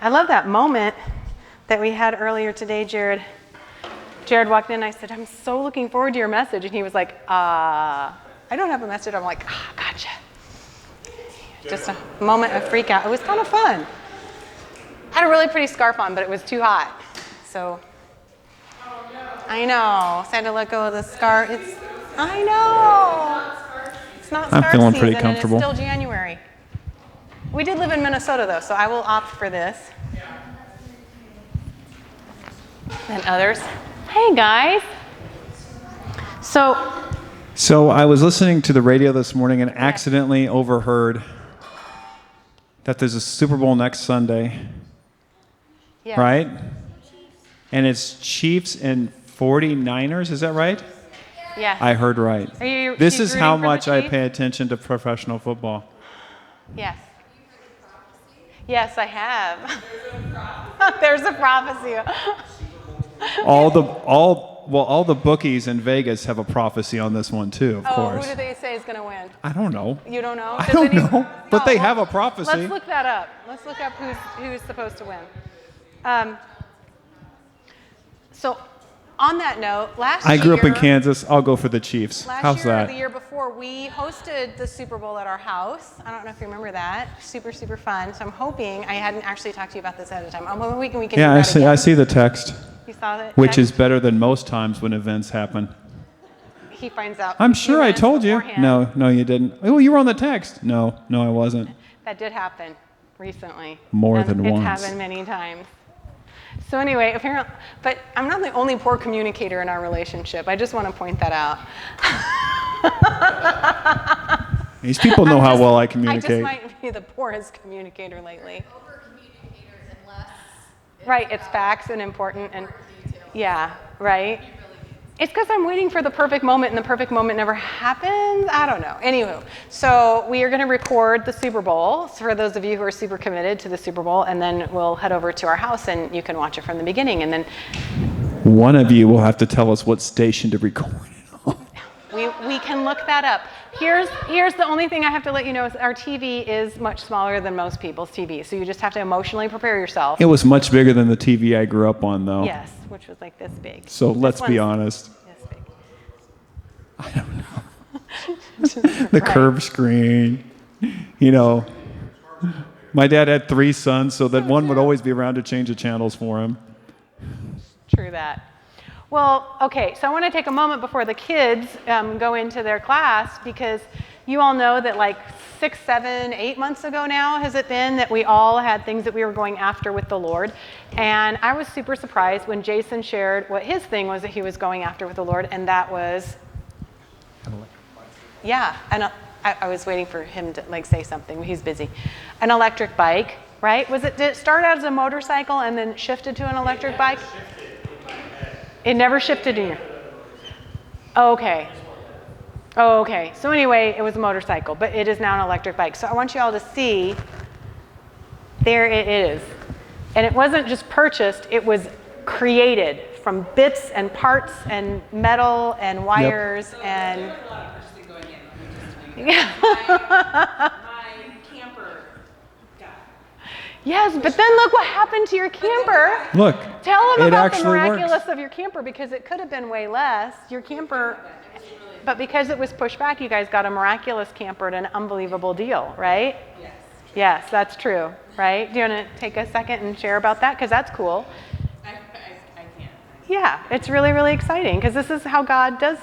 I love that moment that we had earlier today, Jared. Jared walked in and I said, I'm so looking forward to your message. And he was like, I don't have a message. I'm like, gotcha. Just a moment of freak out. It was kind of fun. I had a really pretty scarf on, but it was too hot. So, I know. So I had to let go of the scarf. I know. It's not scarf I'm feeling season, pretty comfortable. And it's still January. We did live in Minnesota, though, so I will opt for this. And others. Hey, guys. So I was listening to the radio this morning and accidentally overheard that there's a Super Bowl next Sunday. Yes. Right? And it's Chiefs and 49ers, is that right? Yes. I heard right. This is how much I pay attention to professional football. Yes. Yes, I have. There's a prophecy. All the bookies in Vegas have a prophecy on this one too, of course. Who do they say is going to win? I don't know. You don't know? I don't know, but they have a prophecy. Let's look that up. Let's look up who's supposed to win. So, on that note, last year... I grew up in Kansas. I'll go for the Chiefs. How's that? The year before, we hosted the Super Bowl at our house. I don't know if you remember that. Super, super fun. So I'm hoping... I hadn't actually talked to you about this ahead of time. I'm hoping we can Yeah, do that again. I see the text. You saw that? Which is better than most times when events happen. He finds out. I'm sure I told you. Beforehand. No, you didn't. Oh, you were on the text. No, I wasn't. That did happen recently. More than once. It's happened many times. So anyway, apparently, but I'm not the only poor communicator in our relationship. I just want to point that out. These people know how well I communicate. I just might be the poorest communicator lately. Over-communicator and less. Right, it's facts and important and yeah, right. It's because I'm waiting for the perfect moment, and the perfect moment never happens. I don't know. Anywho, so we are going to record the Super Bowl for those of you who are super committed to the Super Bowl, and then we'll head over to our house, and you can watch it from the beginning. And then one of you will have to tell us what station to record it on. We can look that up. Here's the only thing I have to let you know is our TV is much smaller than most people's TV, so you just have to emotionally prepare yourself. It was much bigger than the TV I grew up on, though. Yes, which was like this big. So let's be honest. This big. I don't know. The curved screen. You know, my dad had 3 sons, so that one would always be around to change the channels for him. True that. Well, okay, so I want to take a moment before the kids go into their class, because you all know that like 6, 7, 8 months ago now, has it been, that we all had things that we were going after with the Lord. And I was super surprised when Jason shared what his thing was that he was going after with the Lord, and that was, yeah, and I was waiting for him to like say something. He's busy. An electric bike, right? Did it start out as a motorcycle and then shifted to an electric bike? It never shifted in your... Okay. So anyway, it was a motorcycle, but it is now an electric bike. So I want you all to see, there it is. And it wasn't just purchased, it was created from bits and parts and metal and wires and... Yes, but then look what happened to your camper. Look, Tell them about the miraculous works. of your camper, because it could have been way less. Your camper, but because it was pushed back, you guys got a miraculous camper at an unbelievable deal, right? Yes. Yes, that's true, right? Do you want to take a second and share about that? Because that's cool. I can. Yeah, it's really, really exciting, because this is how God does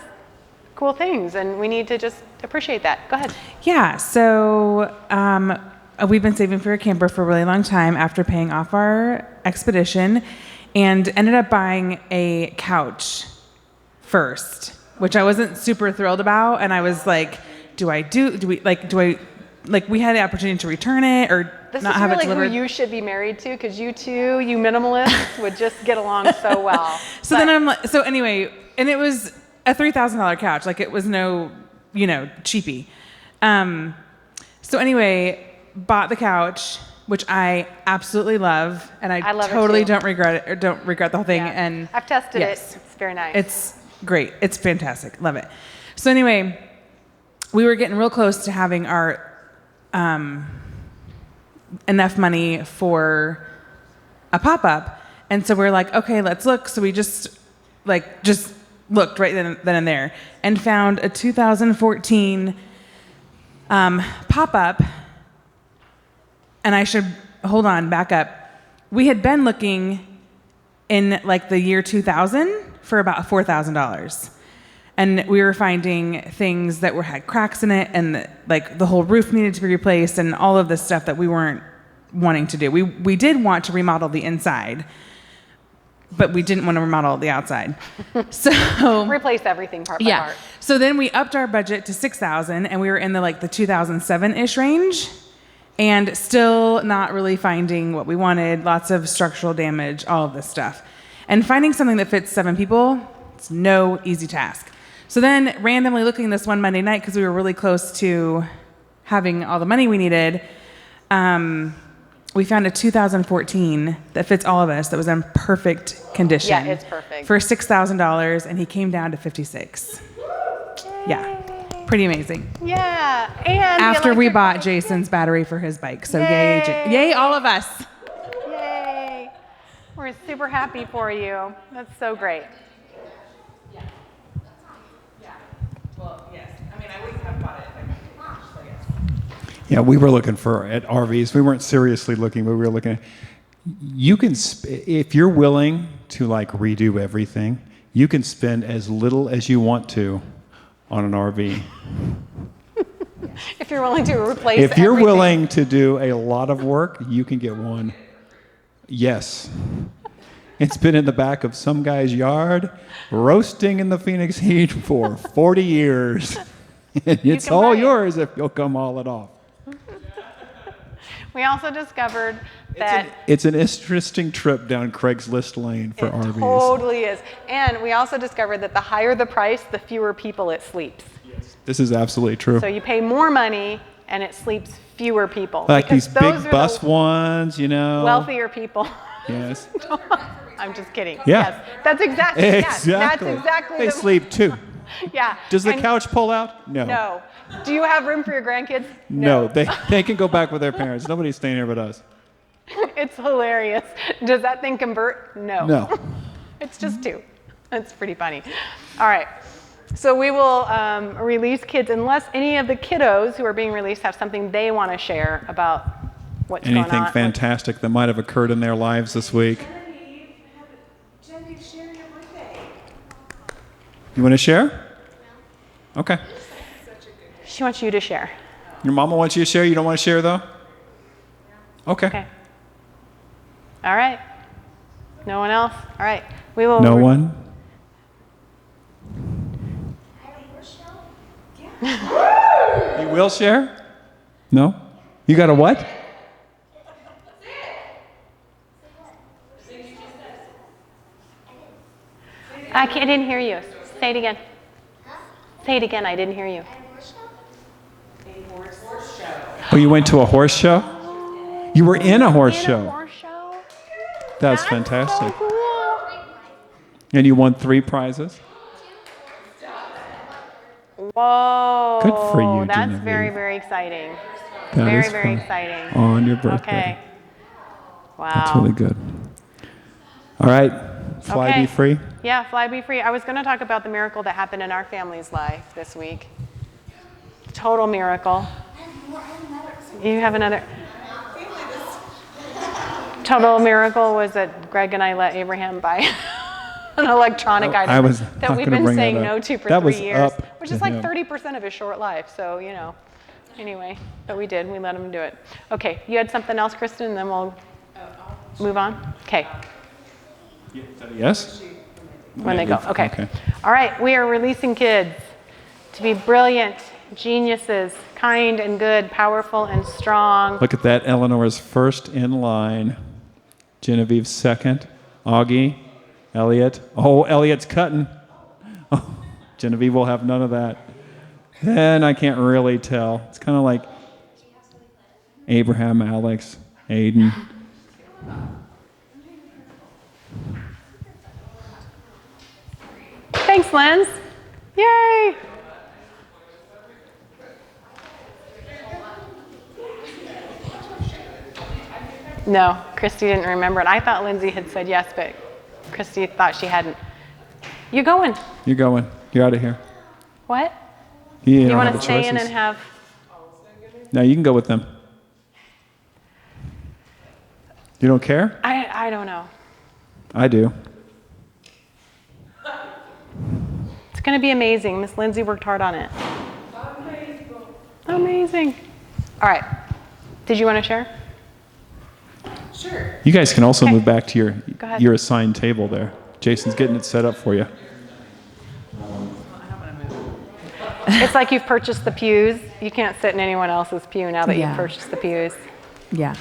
cool things, and we need to just appreciate that. Go ahead. Yeah, so we've been saving for a camper for a really long time after paying off our expedition, and ended up buying a couch first, which I wasn't super thrilled about. And I was like, we had the opportunity to return it or not have it delivered. This is really who you should be married to, because you two, you minimalists, would just get along so well. Then I'm like, so anyway, and it was a $3,000 couch. Like, it was no, cheapie. So anyway, bought the couch, which I absolutely love, and I totally don't regret it, or don't regret the whole thing. Yeah. And I've tested it. It's very nice. It's great. It's fantastic. Love it. So anyway, we were getting real close to having our enough money for a pop-up. And so we're like, okay, let's look. So we just looked right then and there and found a 2014 pop-up. And I should, hold on, back up. We had been looking in like the year 2000 for about $4,000. And we were finding things that had cracks in it, and like the whole roof needed to be replaced, and all of this stuff that we weren't wanting to do. We did want to remodel the inside, but we didn't want to remodel the outside. So Replace everything part by part. So then we upped our budget to $6,000, and we were in the 2007-ish range, and still not really finding what we wanted. Lots of structural damage, all of this stuff, and finding something that fits 7 people. It's no easy task. So then randomly looking this one Monday night, because we were really close to having all the money we needed, we found a 2014 that fits all of us that was in perfect condition. Yeah, it's perfect. For $6,000, and he came down to $56,000. Yeah, pretty amazing. Yeah, and After we bought Jason's battery for his bike. So yay all of us. Yay. We're super happy for you. That's so great. Well, yes. I mean, I wouldn't have bought it if I didn't. So yes. Yeah, we were looking at RVs. We weren't seriously looking, but we were looking. You can, if you're willing to redo everything, you can spend as little as you want to on an RV. If you're willing to replace If you're everything. willing to do a lot of work, you can get one. Yes. It's been in the back of some guy's yard, roasting in the Phoenix heat for 40 years. And it's all yours if you'll come haul it off. We also discovered that It's an interesting trip down Craigslist Lane for RVs. it totally is. And we also discovered that the higher the price, the fewer people it sleeps. This is absolutely true. So you pay more money and it sleeps fewer people. Like because these those big are bus the ones, wealthier people. Yes. I'm just kidding. Yeah. Yes. That's exactly. Exactly. Yes, that's exactly. They sleep too. Yeah. Does the And couch pull out? No. No. Do you have room for your grandkids? No, they can go back with their parents. Nobody's staying here but us. It's hilarious. Does that thing convert? No. No. It's just 2. That's pretty funny. All right. So we will release kids unless any of the kiddos who are being released have something they want to share about what's going on. Anything fantastic that might have occurred in their lives this week. Genevieve, share your birthday. You want to share? Okay. She wants you to share. Your mama wants you to share? You don't want to share, though? Okay. Okay. All right. No one else? All right. We will. No one? You will share? No? You got a what? I didn't hear you. Say it again. Say it again. I didn't hear you. Oh, you went to a horse show? You were in a horse In a show. horse show? That's So fantastic. cool. And you won 3 prizes? Whoa. Good for you, That's Genevieve. very, very exciting. That very, is very fun. exciting. On your birthday. Okay. Wow. That's really good. All right. Fly Okay. Be Free. Yeah, fly be free. I was going to talk about the miracle that happened in our family's life this week. Total miracle. You have another. Total miracle was that Greg and I let Abraham buy an electronic I item was that not we've gonna been bring that saying up. no to for That 3 was years, up which to is like him. 30% of his short life. So, anyway, but we did. We let him do it. Okay, you had something else, Kristen, and then we'll move on? Okay. Yes? When they go. Okay. All right. We are releasing kids to be brilliant, geniuses, kind and good, powerful and strong. Look at that. Eleanor's first in line. Genevieve's second. Augie. Elliot. Oh, Elliot's cutting. Oh, Genevieve will have none of that. Then I can't really tell. It's kind of like Abraham, Alex, Aiden. Thanks, Lens. Yay. No, Christy didn't remember it. I thought Lindsay had said yes, but Christy thought she hadn't. You going? You're going. You're out of here. What? You You don't want have to the stay in choices. and have? No, you can go with them. You don't care? I don't know. I do. It's going to be amazing. Miss Lindsay worked hard on it. Amazing. All right. Did you want to share? Sure. You guys can also move back to Go ahead. your assigned table there. Jason's getting it set up for you. It's like you've purchased the pews. You can't sit in anyone else's pew now that Yeah. you've purchased the pews. Yeah.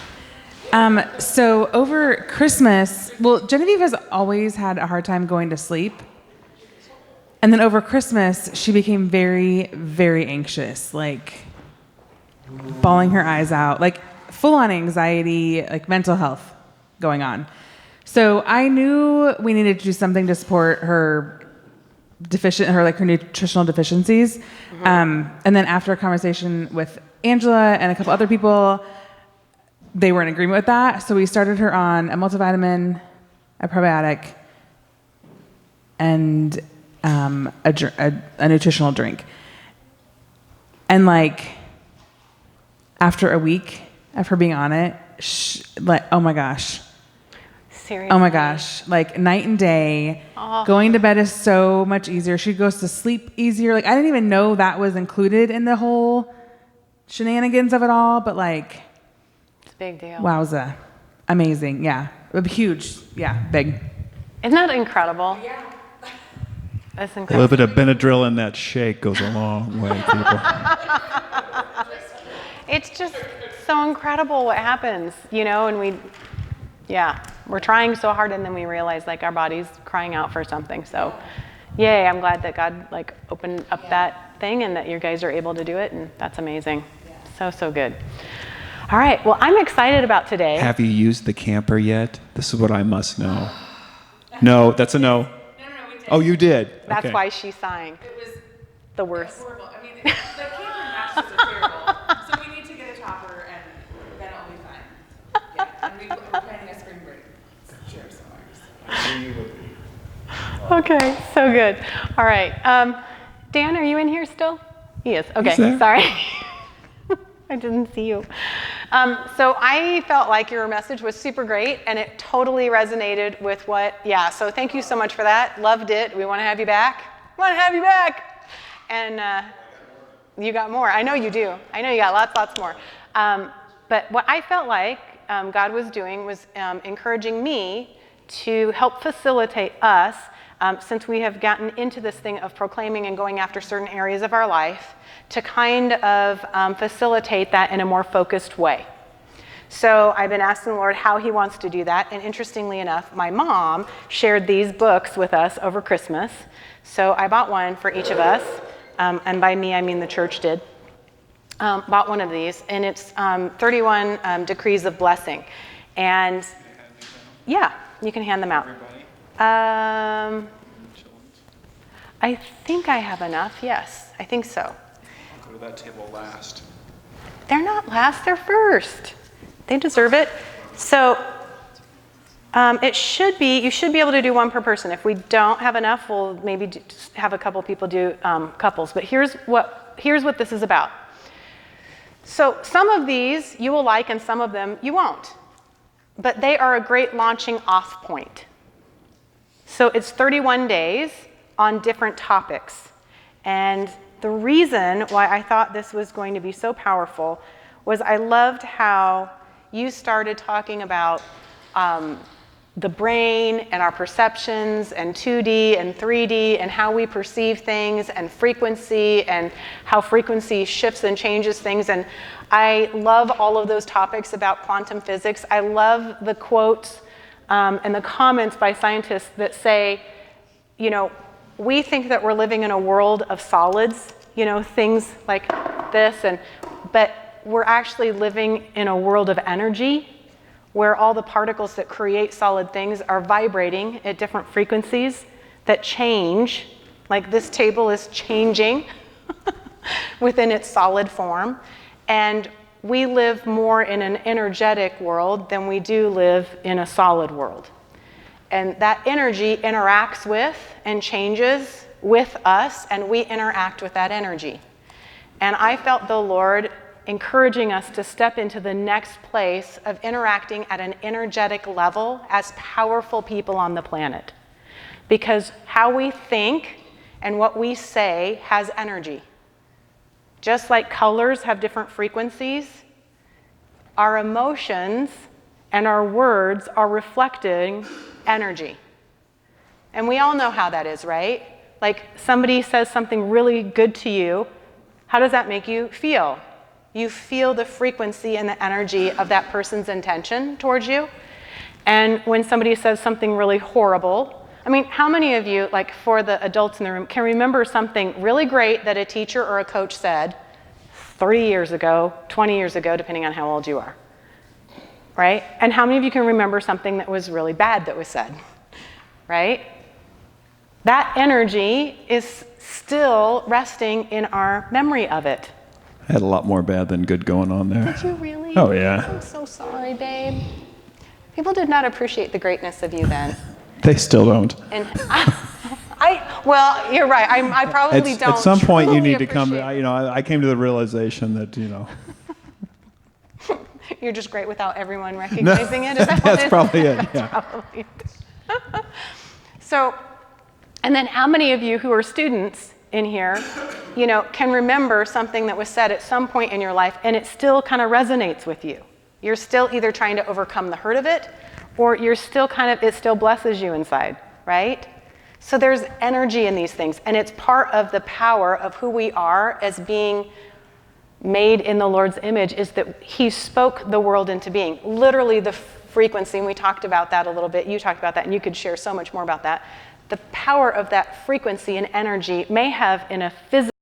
So over Christmas, well, Genevieve has always had a hard time going to sleep. And then over Christmas, she became very, very anxious, like bawling her eyes out, like full on anxiety, like mental health going on. So I knew we needed to do something to support her her nutritional deficiencies. And then after a conversation with Angela and a couple other people, they were in agreement with that. So we started her on a multivitamin, a probiotic, and a nutritional drink. And like after a week of her being on it, oh my gosh. Seriously. Oh my gosh, like night and day. Oh. Going to bed is so much easier. She goes to sleep easier. Like I didn't even know that was included in the whole shenanigans of it all, but like, It's a big deal. wowza. Amazing, yeah. Huge, yeah, big. Isn't that incredible? Yeah. That's A incredible. little bit of Benadryl in that shake goes a long way, people. It's just so incredible what happens, and we're trying so hard and then we realize like our body's crying out for something. So yay, I'm glad that God like opened up that thing and that you guys are able to do it, and that's amazing. So good. All right, well, I'm excited about today. Have you used the camper yet? This is what I must know. No, that's a no. No, we did. Oh, you did? That's Okay. why she's sighing. It was The worst. horrible. I mean, the camper matches are terrible. So we need to get a topper and then it'll be fine. Yeah, and we're planning a spring break. Sure, somewhere. Okay, so good. All right. Dan, are you in here still? He is. Okay, He's there. sorry. I didn't see you. So I felt like your message was super great, and it totally resonated with so thank you so much for that. Loved it. We want to have you back. And you got more. I know you do. I know you got lots more. But what I felt like God was doing was encouraging me to help facilitate us, since we have gotten into this thing of proclaiming and going after certain areas of our life, to kind of facilitate that in a more focused way. So I've been asking the Lord how he wants to do that. And interestingly enough, my mom shared these books with us over Christmas. So I bought one for each of us. And by me, I mean the church did. Bought one of these, and it's 31 Decrees of Blessing. And yeah, you can hand them out. I think I have enough. Yes, I think so. I'll go to that table last. They're not last, they're first. They deserve it. So you should be able to do one per person. If we don't have enough, we'll maybe just have a couple people do couples. But here's what this is about. So some of these you will like and some of them you won't. But they are a great launching off point. So it's 31 days on different topics. And the reason why I thought this was going to be so powerful was I loved how you started talking about the brain and our perceptions and 2D and 3D and how we perceive things and frequency and how frequency shifts and changes things. And I love all of those topics about quantum physics. I love the quotes and the comments by scientists that say, we think that we're living in a world of solids, things like this, but we're actually living in a world of energy where all the particles that create solid things are vibrating at different frequencies that change, like this table is changing within its solid form. And we live more in an energetic world than we do live in a solid world. And that energy interacts with and changes with us, and we interact with that energy. And I felt the Lord encouraging us to step into the next place of interacting at an energetic level as powerful people on the planet. Because how we think and what we say has energy. Just like colors have different frequencies, our emotions and our words are reflecting energy. And we all know how that is, right? Like somebody says something really good to you, how does that make you feel? You feel the frequency and the energy of that person's intention towards you. And when somebody says something really horrible, I mean, how many of you, like for the adults in the room, can remember something really great that a teacher or a coach said 30 years ago, 20 years ago, depending on how old you are, right? And how many of you can remember something that was really bad that was said, right? That energy is still resting in our memory of it. I had a lot more bad than good going on there. Did you really? Oh, yeah. I'm so sorry, babe. People did not appreciate the greatness of you then. They still don't. And well, you're right. I probably don't. At some point, you need to come. appreciate I came to the realization that You're just great without everyone recognizing it. Is that what that's it is? probably it. That's Yeah. probably it. So, and then how many of you who are students in here, can remember something that was said at some point in your life and it still kind of resonates with you? You're still either trying to overcome the hurt of it, or you're still it still blesses you inside, right? So there's energy in these things, and it's part of the power of who we are as being made in the Lord's image, is that he spoke the world into being. Literally the frequency, and we talked about that a little bit, you talked about that, and you could share so much more about that. The power of that frequency and energy may have in a physical